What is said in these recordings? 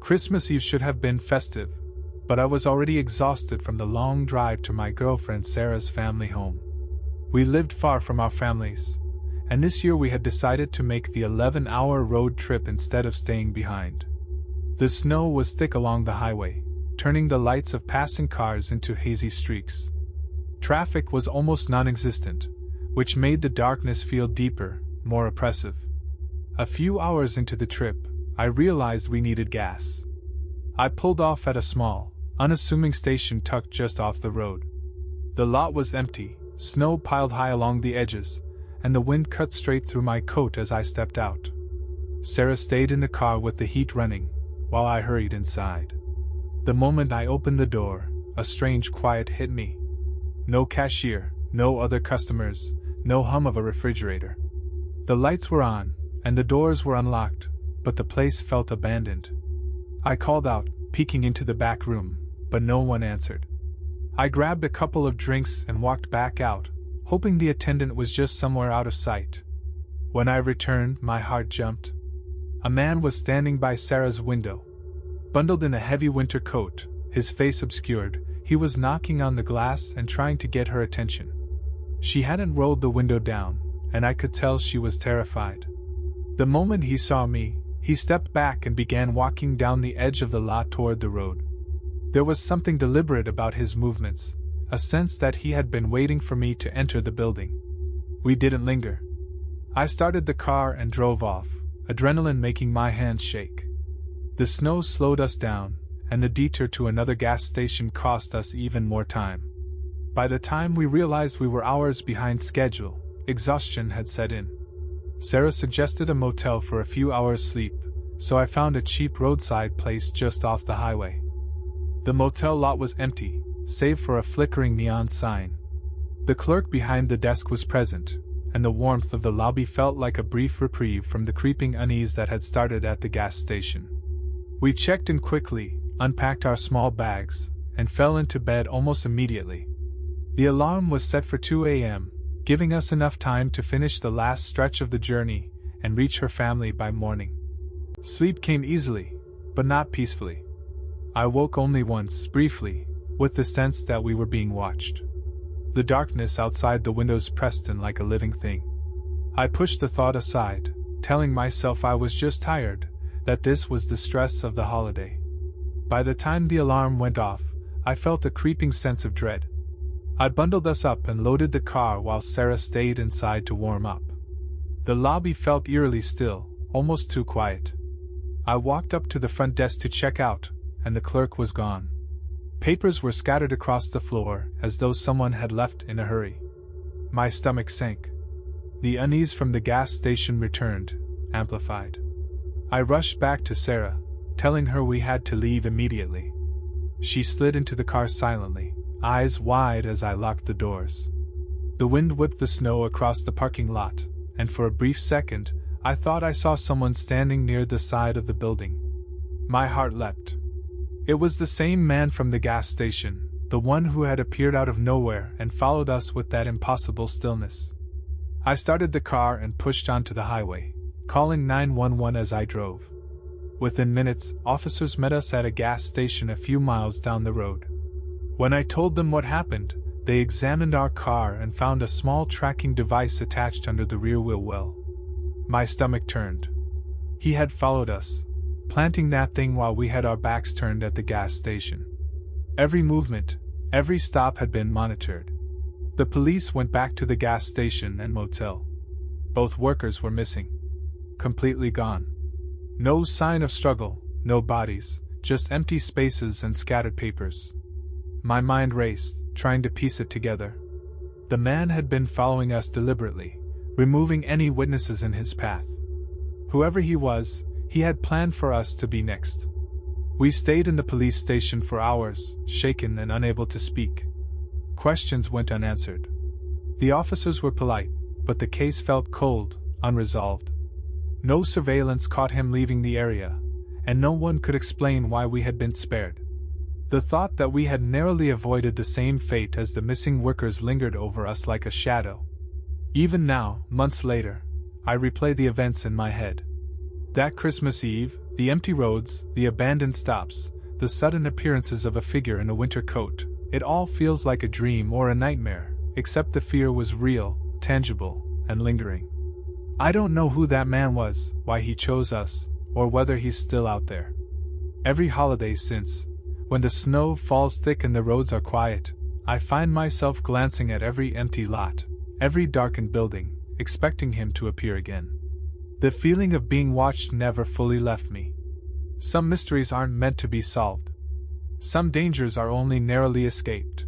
Christmas Eve should have been festive, but I was already exhausted from the long drive to my girlfriend Sarah's family home. We lived far from our families, and this year we had decided to make the 11-hour road trip instead of staying behind. The snow was thick along the highway, turning the lights of passing cars into hazy streaks. Traffic was almost non-existent, which made the darkness feel deeper, more oppressive. A few hours into the trip, I realized we needed gas. I pulled off at a small, unassuming station tucked just off the road. The lot was empty, snow piled high along the edges, and the wind cut straight through my coat as I stepped out. Sarah stayed in the car with the heat running, while I hurried inside. The moment I opened the door, a strange quiet hit me. No cashier, no other customers, no hum of a refrigerator. The lights were on, and the doors were unlocked, but the place felt abandoned. I called out, peeking into the back room, but no one answered. I grabbed a couple of drinks and walked back out, hoping the attendant was just somewhere out of sight. When I returned, my heart jumped. A man was standing by Sarah's window. Bundled in a heavy winter coat, his face obscured, he was knocking on the glass and trying to get her attention. She hadn't rolled the window down, and I could tell she was terrified. The moment he saw me, he stepped back and began walking down the edge of the lot toward the road. There was something deliberate about his movements, a sense that he had been waiting for me to enter the building. We didn't linger. I started the car and drove off, adrenaline making my hands shake. The snow slowed us down, and the detour to another gas station cost us even more time. By the time we realized we were hours behind schedule, exhaustion had set in. Sarah suggested a motel for a few hours' sleep, so I found a cheap roadside place just off the highway. The motel lot was empty, save for a flickering neon sign. The clerk behind the desk was present, and the warmth of the lobby felt like a brief reprieve from the creeping unease that had started at the gas station. We checked in quickly, unpacked our small bags, and fell into bed almost immediately. The alarm was set for 2 a.m., giving us enough time to finish the last stretch of the journey and reach her family by morning. Sleep came easily, but not peacefully. I woke only once, briefly, with the sense that we were being watched. The darkness outside the windows pressed in like a living thing. I pushed the thought aside, telling myself I was just tired, that this was the stress of the holiday. By the time the alarm went off, I felt a creeping sense of dread. I bundled us up and loaded the car while Sarah stayed inside to warm up. The lobby felt eerily still, almost too quiet. I walked up to the front desk to check out, and the clerk was gone. Papers were scattered across the floor, as though someone had left in a hurry. My stomach sank. The unease from the gas station returned, amplified. I rushed back to Sarah, telling her we had to leave immediately. She slid into the car silently, eyes wide as I locked the doors. The wind whipped the snow across the parking lot, and for a brief second, I thought I saw someone standing near the side of the building. My heart leapt. It was the same man from the gas station, the one who had appeared out of nowhere and followed us with that impossible stillness. I started the car and pushed onto the highway, calling 911 as I drove. Within minutes, officers met us at a gas station a few miles down the road. When I told them what happened, they examined our car and found a small tracking device attached under the rear wheel well. My stomach turned. He had followed us, planting that thing while we had our backs turned at the gas station. Every movement, every stop had been monitored. The police went back to the gas station and motel. Both workers were missing. Completely gone. No sign of struggle, no bodies, just empty spaces and scattered papers. My mind raced, trying to piece it together. The man had been following us deliberately, removing any witnesses in his path. Whoever he was, he had planned for us to be next. We stayed in the police station for hours, shaken and unable to speak. Questions went unanswered. The officers were polite, but the case felt cold, unresolved. No surveillance caught him leaving the area, and no one could explain why we had been spared. The thought that we had narrowly avoided the same fate as the missing workers lingered over us like a shadow. Even now, months later, I replay the events in my head. That Christmas Eve, The empty roads, the abandoned stops, the sudden appearances of a figure in a winter coat, it all feels like a dream or a nightmare, except the fear was real, tangible, and lingering. I don't know who that man was, why he chose us, or whether he's still out there. Every holiday since, when the snow falls thick and the roads are quiet, I find myself glancing at every empty lot, every darkened building, expecting him to appear again. The feeling of being watched never fully left me. Some mysteries aren't meant to be solved. Some dangers are only narrowly escaped.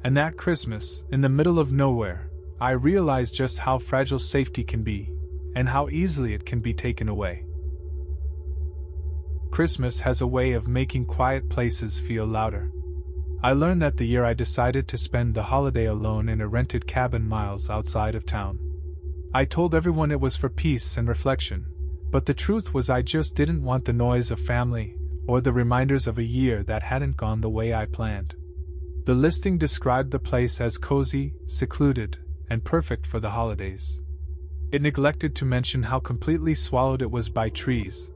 And that Christmas, in the middle of nowhere, I realized just how fragile safety can be, and how easily it can be taken away. Christmas has a way of making quiet places feel louder. I learned that the year I decided to spend the holiday alone in a rented cabin miles outside of town. I told everyone it was for peace and reflection, but the truth was I just didn't want the noise of family, or the reminders of a year that hadn't gone the way I planned. The listing described the place as cozy, secluded, and perfect for the holidays. It neglected to mention how completely swallowed it was by trees,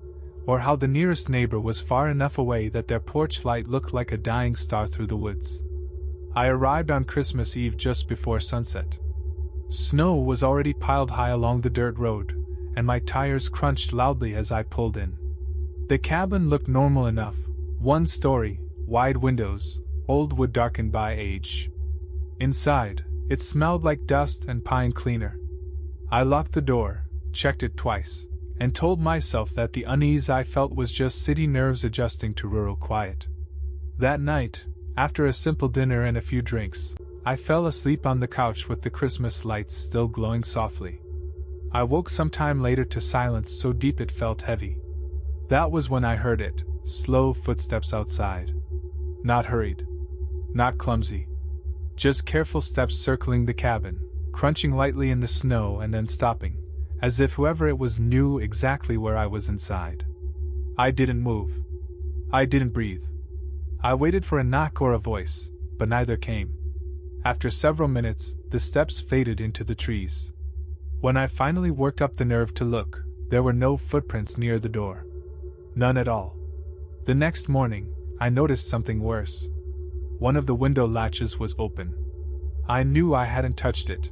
or how the nearest neighbor was far enough away that their porch light looked like a dying star through the woods. I arrived on Christmas Eve just before sunset. Snow was already piled high along the dirt road, and my tires crunched loudly as I pulled in. The cabin looked normal enough, one story, wide windows, old wood darkened by age. Inside, it smelled like dust and pine cleaner. I locked the door, checked it twice, and told myself that the unease I felt was just city nerves adjusting to rural quiet. That night, after a simple dinner and a few drinks, I fell asleep on the couch with the Christmas lights still glowing softly. I woke sometime later to silence so deep it felt heavy. That was when I heard it, slow footsteps outside. Not hurried. Not clumsy. Just careful steps circling the cabin, crunching lightly in the snow and then stopping, as if whoever it was knew exactly where I was inside. I didn't move. I didn't breathe. I waited for a knock or a voice, but neither came. After several minutes, the steps faded into the trees. When I finally worked up the nerve to look, there were no footprints near the door. None at all. The next morning, I noticed something worse. One of the window latches was open. I knew I hadn't touched it.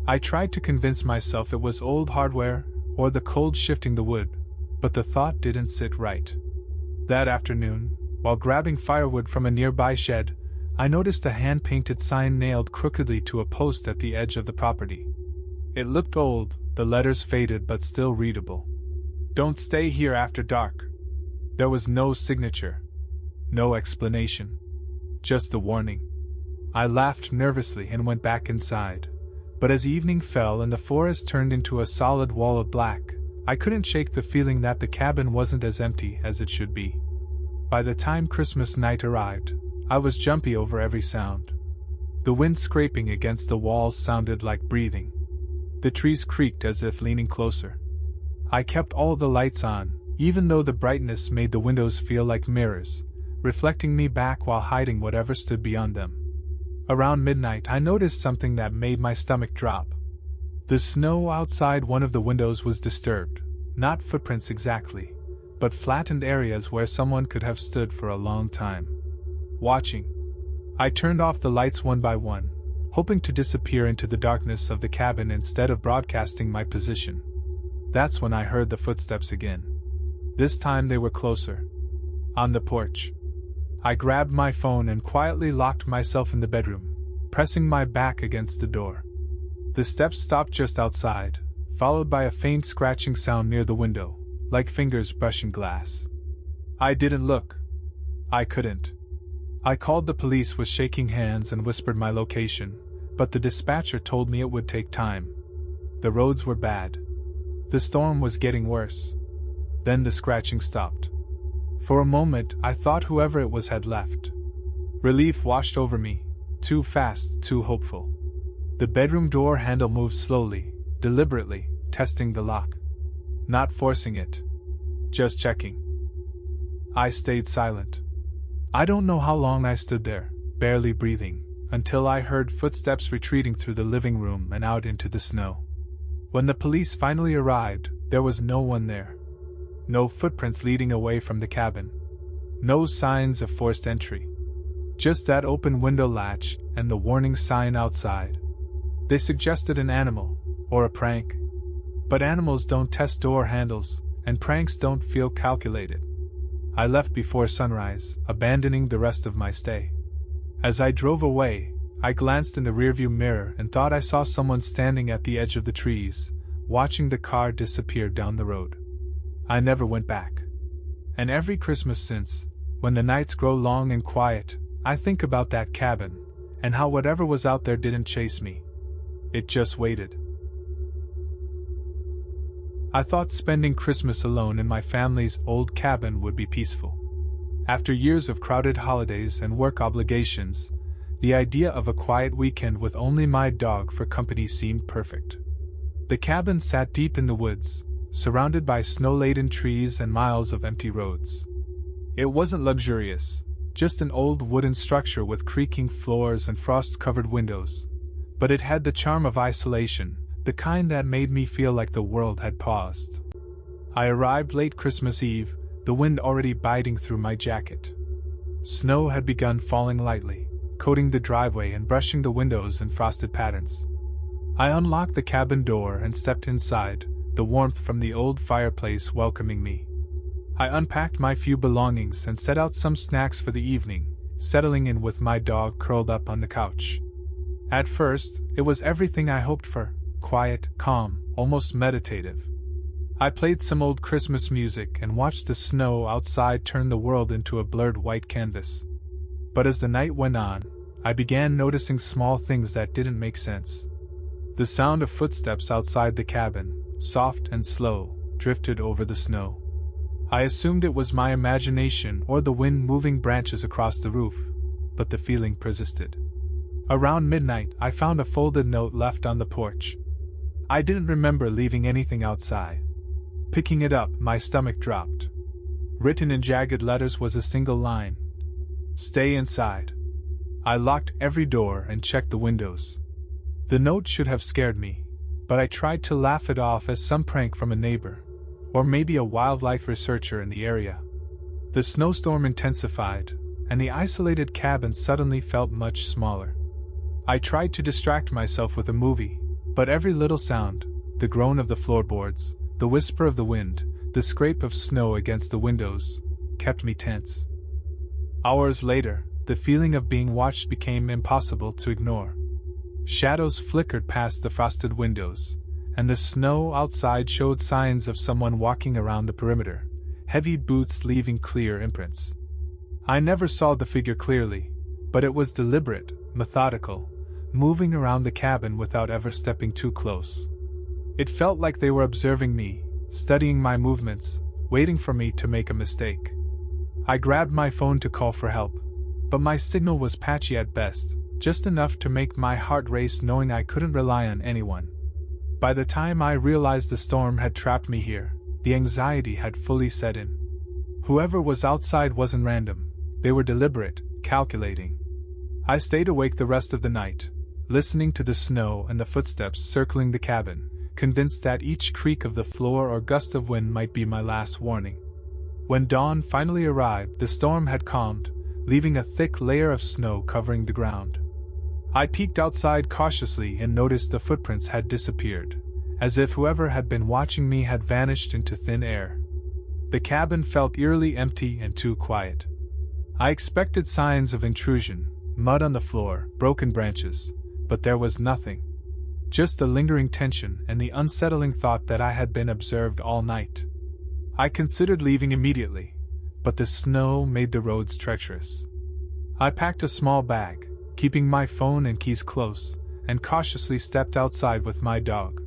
I tried to convince myself it was old hardware, or the cold shifting the wood, but the thought didn't sit right. That afternoon, while grabbing firewood from a nearby shed, I noticed a hand-painted sign nailed crookedly to a post at the edge of the property. It looked old, the letters faded but still readable. "Don't stay here after dark." There was no signature. No explanation. Just a warning. I laughed nervously and went back inside. But as evening fell and the forest turned into a solid wall of black, I couldn't shake the feeling that the cabin wasn't as empty as it should be. By the time Christmas night arrived, I was jumpy over every sound. The wind scraping against the walls sounded like breathing. The trees creaked as if leaning closer. I kept all the lights on, even though the brightness made the windows feel like mirrors, reflecting me back while hiding whatever stood beyond them. Around midnight, I noticed something that made my stomach drop. The snow outside one of the windows was disturbed, not footprints exactly, but flattened areas where someone could have stood for a long time. Watching. I turned off the lights one by one, hoping to disappear into the darkness of the cabin instead of broadcasting my position. That's when I heard the footsteps again. This time they were closer. On the porch. I grabbed my phone and quietly locked myself in the bedroom, pressing my back against the door. The steps stopped just outside, followed by a faint scratching sound near the window, like fingers brushing glass. I didn't look. I couldn't. I called the police with shaking hands and whispered my location, but the dispatcher told me it would take time. The roads were bad. The storm was getting worse. Then the scratching stopped. For a moment, I thought whoever it was had left. Relief washed over me, too fast, too hopeful. The bedroom door handle moved slowly, deliberately, testing the lock. Not forcing it. Just checking. I stayed silent. I don't know how long I stood there, barely breathing, until I heard footsteps retreating through the living room and out into the snow. When the police finally arrived, there was no one there. No footprints leading away from the cabin. No signs of forced entry. Just that open window latch and the warning sign outside. They suggested an animal, or a prank. But animals don't test door handles, and pranks don't feel calculated. I left before sunrise, abandoning the rest of my stay. As I drove away, I glanced in the rearview mirror and thought I saw someone standing at the edge of the trees, watching the car disappear down the road. I never went back. And every Christmas since, when the nights grow long and quiet, I think about that cabin, and how whatever was out there didn't chase me. It just waited. I thought spending Christmas alone in my family's old cabin would be peaceful. After years of crowded holidays and work obligations, the idea of a quiet weekend with only my dog for company seemed perfect. The cabin sat deep in the woods, surrounded by snow-laden trees and miles of empty roads. It wasn't luxurious, just an old wooden structure with creaking floors and frost-covered windows, but it had the charm of isolation, the kind that made me feel like the world had paused. I arrived late Christmas Eve, the wind already biting through my jacket. Snow had begun falling lightly, coating the driveway and brushing the windows in frosted patterns. I unlocked the cabin door and stepped inside, the warmth from the old fireplace welcoming me. I unpacked my few belongings and set out some snacks for the evening, settling in with my dog curled up on the couch. At first, it was everything I hoped for. Quiet, calm, almost meditative. I played some old Christmas music and watched the snow outside turn the world into a blurred white canvas. But as the night went on, I began noticing small things that didn't make sense. The sound of footsteps outside the cabin, soft and slow, drifted over the snow. I assumed it was my imagination or the wind moving branches across the roof, but the feeling persisted. Around midnight, I found a folded note left on the porch. I didn't remember leaving anything outside. Picking it up, my stomach dropped. Written in jagged letters was a single line. "Stay inside." I locked every door and checked the windows. The note should have scared me, but I tried to laugh it off as some prank from a neighbor, or maybe a wildlife researcher in the area. The snowstorm intensified, and the isolated cabin suddenly felt much smaller. I tried to distract myself with a movie, but every little sound, the groan of the floorboards, the whisper of the wind, the scrape of snow against the windows, kept me tense. Hours later, the feeling of being watched became impossible to ignore. Shadows flickered past the frosted windows, and the snow outside showed signs of someone walking around the perimeter, heavy boots leaving clear imprints. I never saw the figure clearly, but it was deliberate, methodical, moving around the cabin without ever stepping too close. It felt like they were observing me, studying my movements, waiting for me to make a mistake. I grabbed my phone to call for help, but my signal was patchy at best, just enough to make my heart race knowing I couldn't rely on anyone. By the time I realized the storm had trapped me here, the anxiety had fully set in. Whoever was outside wasn't random, they were deliberate, calculating. I stayed awake the rest of the night, listening to the snow and the footsteps circling the cabin, convinced that each creak of the floor or gust of wind might be my last warning. When dawn finally arrived, the storm had calmed, leaving a thick layer of snow covering the ground. I peeked outside cautiously and noticed the footprints had disappeared, as if whoever had been watching me had vanished into thin air. The cabin felt eerily empty and too quiet. I expected signs of intrusion, mud on the floor, broken branches, but there was nothing. Just the lingering tension and the unsettling thought that I had been observed all night. I considered leaving immediately, but the snow made the roads treacherous. I packed a small bag, keeping my phone and keys close, and cautiously stepped outside with my dog.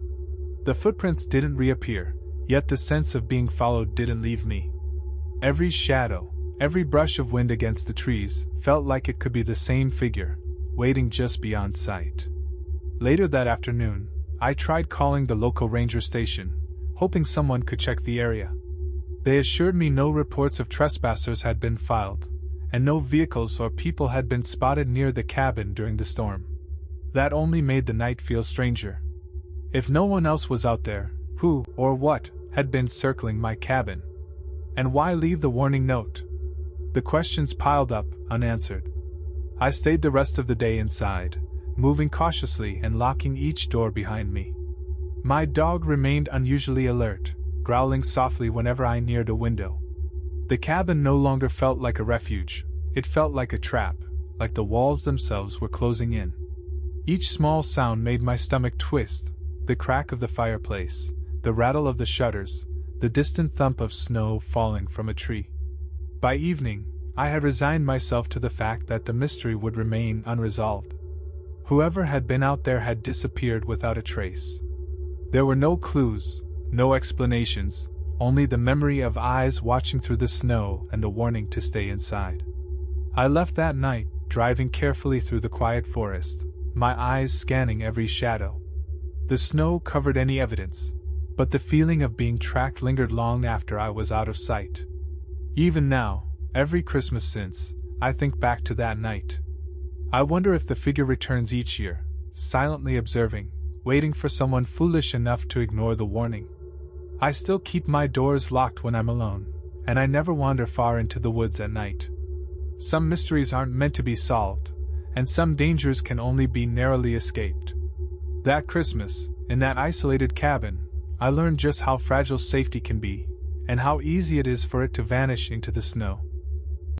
The footprints didn't reappear, yet the sense of being followed didn't leave me. Every shadow, every brush of wind against the trees, felt like it could be the same figure, waiting just beyond sight. Later that afternoon, I tried calling the local ranger station, hoping someone could check the area. They assured me no reports of trespassers had been filed, and no vehicles or people had been spotted near the cabin during the storm. That only made the night feel stranger. If no one else was out there, who, or what, had been circling my cabin? And why leave the warning note? The questions piled up, unanswered. I stayed the rest of the day inside, moving cautiously and locking each door behind me. My dog remained unusually alert, growling softly whenever I neared a window. The cabin no longer felt like a refuge, it felt like a trap, like the walls themselves were closing in. Each small sound made my stomach twist, the crack of the fireplace, the rattle of the shutters, the distant thump of snow falling from a tree. By evening, I had resigned myself to the fact that the mystery would remain unresolved. Whoever had been out there had disappeared without a trace. There were no clues, no explanations, only the memory of eyes watching through the snow and the warning to stay inside. I left that night, driving carefully through the quiet forest, my eyes scanning every shadow. The snow covered any evidence, but the feeling of being tracked lingered long after I was out of sight. Even now, every Christmas since, I think back to that night. I wonder if the figure returns each year, silently observing, waiting for someone foolish enough to ignore the warning. I still keep my doors locked when I'm alone, and I never wander far into the woods at night. Some mysteries aren't meant to be solved, and some dangers can only be narrowly escaped. That Christmas, in that isolated cabin, I learned just how fragile safety can be, and how easy it is for it to vanish into the snow.